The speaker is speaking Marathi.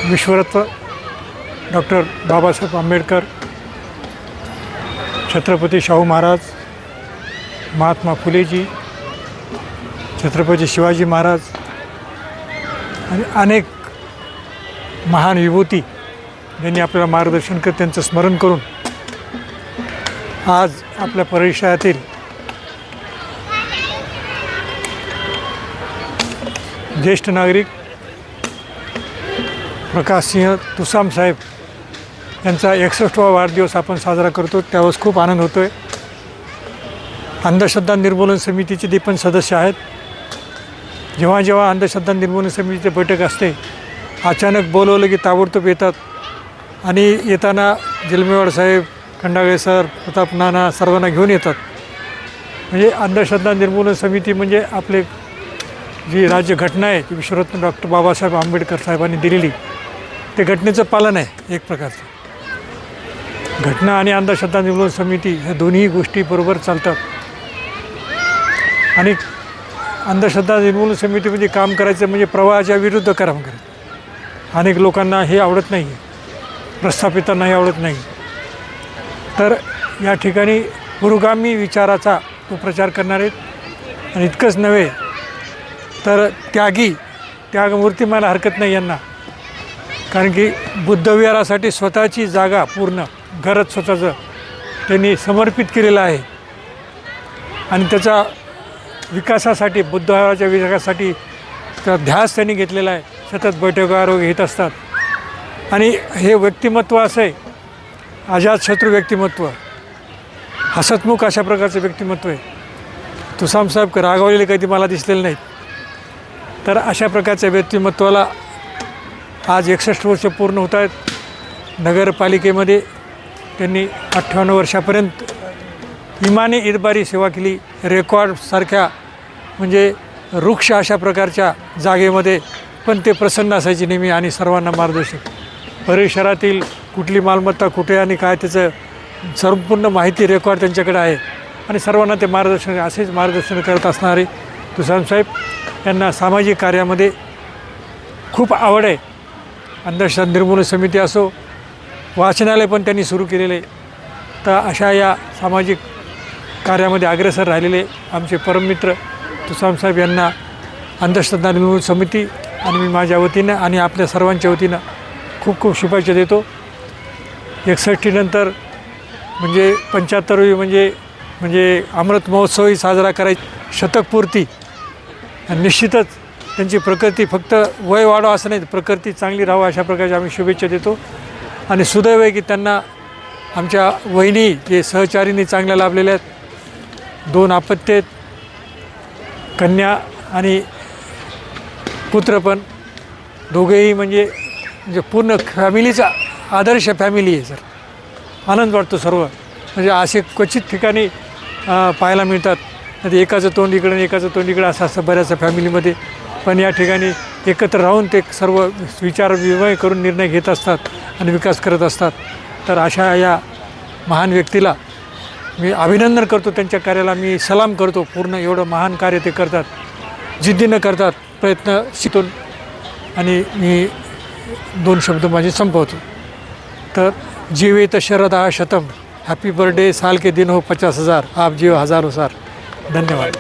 विश्वरत्न डॉक्टर बाबासाहेब आंबेडकर, छत्रपती शाहू महाराज, महात्मा फुलेजी, छत्रपती शिवाजी महाराज आणि अनेक महान विभूती ज्यांनी आपल्याला मार्गदर्शन करत त्यांचं स्मरण करून आज आपल्या परिसरातील ज्येष्ठ नागरिक प्रकाशसिंह तुसाम साहेब यांचा 61वा वाढदिवस आपण साजरा करतो. त्यावेळेस खूप आनंद होतो आहे. अंधश्रद्धा निर्मूलन समितीचे ते पण सदस्य आहेत. जेव्हा जेव्हा अंधश्रद्धा निर्मूलन समितीची बैठक असते, अचानक बोलवलं की ताबडतोब येतात आणि येताना जलमेवाड साहेब, खंडागळे सर, प्रताप नाना सर्वांना घेऊन येतात. म्हणजे अंधश्रद्धा निर्मूलन समिती म्हणजे आपले जी राज्यघटना आहे ती विश्वरत्न डॉक्टर बाबासाहेब आंबेडकर साहेबांनी दिलेली, ते घटनेचं पालन आहे एक प्रकारचं. घटना आणि अंधश्रद्धा निर्मूलन समिती ह्या दोन्ही गोष्टी बरोबर चालतात. आणि अंधश्रद्धा निर्मूलन समितीमध्ये काम करायचं म्हणजे प्रवाहाच्या विरुद्ध काम करायचं. अनेक लोकांना हे आवडत नाही, प्रस्थापितांना हे आवडत नाही. तर या ठिकाणी पुरोगामी विचाराचा तो प्रचार करणार आहेत. आणि इतकंच नव्हे तर त्यागमूर्ती मला हरकत नाही यांना, कारण की बुद्धविहारासाठी स्वतःची जागा पूर्ण घरच स्वतःचं त्यांनी समर्पित केलेलं आहे. आणि त्याचा विकासासाठी, बुद्धविहाराच्या विकासासाठी त्याचा ध्यास त्यांनी घेतलेला आहे. सतत बैठका घेत असतात. आणि हे व्यक्तिमत्व असं आहे, अजातशत्रू व्यक्तिमत्व, हसतमुख अशा प्रकारचं व्यक्तिमत्व आहे. तुसाम साहेब रागावलेले कधी मला दिसलेले नाहीत. तर अशा प्रकारच्या व्यक्तिमत्वाला आज 61 वर्ष पूर्ण होत आहेत. नगरपालिकेमध्ये त्यांनी 58 वर्षापर्यंत इमानी इतबारी सेवा केली. रेकॉर्डसारख्या म्हणजे वृक्ष अशा प्रकारच्या जागेमध्ये पण ते प्रसन्न असायचे नेहमी आणि सर्वांना मार्गदर्शक. परिसरातील कुठली मालमत्ता कुठे आणि काय त्याचं संपूर्ण माहिती रेकॉर्ड त्यांच्याकडे आहे. आणि सर्वांना ते असेच मार्गदर्शन करत असणारे तुसाम साहेब यांना सामाजिक कार्यामध्ये खूप आवड आहे. अंधश्रद्धा निर्मूलन समिती असो, वाचनालय पण त्यांनी सुरू केलेले. तर अशा या सामाजिक कार्यामध्ये अग्रेसर राहिलेले आमचे परममित्र तुसाम साहेब यांना अंधश्रद्धा निर्मूलन समिती आणि मी माझ्या वतीनं आणि आपल्या सर्वांच्या वतीनं खूप खूप शुभेच्छा देतो. 61 नंतर म्हणजे 75वी म्हणजे अमृत महोत्सवही साजरा करायची, शतकपूर्ती. आणि निश्चितच त्यांची प्रकृती फक्त वय वाढो असं नाही, प्रकृती चांगली राहावं अशा प्रकारच्या आम्ही शुभेच्छा देतो. आणि सुदैव आहे की त्यांना आमच्या वहिनी जे सहचारींनी चांगल्या लाभलेल्या आहेत. 2 अपत्य आहेत, कन्या आणि पुत्र पण, दोघेही म्हणजे पूर्ण फॅमिलीचा आदर्श फॅमिली आहे सर. आनंद वाटतो सर्व. म्हणजे असे क्वचित ठिकाणी पाहायला मिळतात. तर एकाचं तोंड इकडं आणि एकाचं तोंड इकडं असं बऱ्याचशा फॅमिलीमध्ये. पण या ठिकाणी एकत्र राहून ते सर्व विचार विनिमय करून निर्णय घेत असतात आणि विकास करत असतात. तर अशा या महान व्यक्तीला मी अभिनंदन करतो. त्यांच्या कार्याला मी सलाम करतो. पूर्ण एवढं महान कार्य ते करतात, जिद्दीनं करतात, प्रयत्न शिकून. आणि मी 2 शब्द माझे संपवतो. तर जीवित शरदा शतम, हॅपी बर्थडे, साल के दिन हो 50,000, आप जीव हजारों सार. धन्यवाद.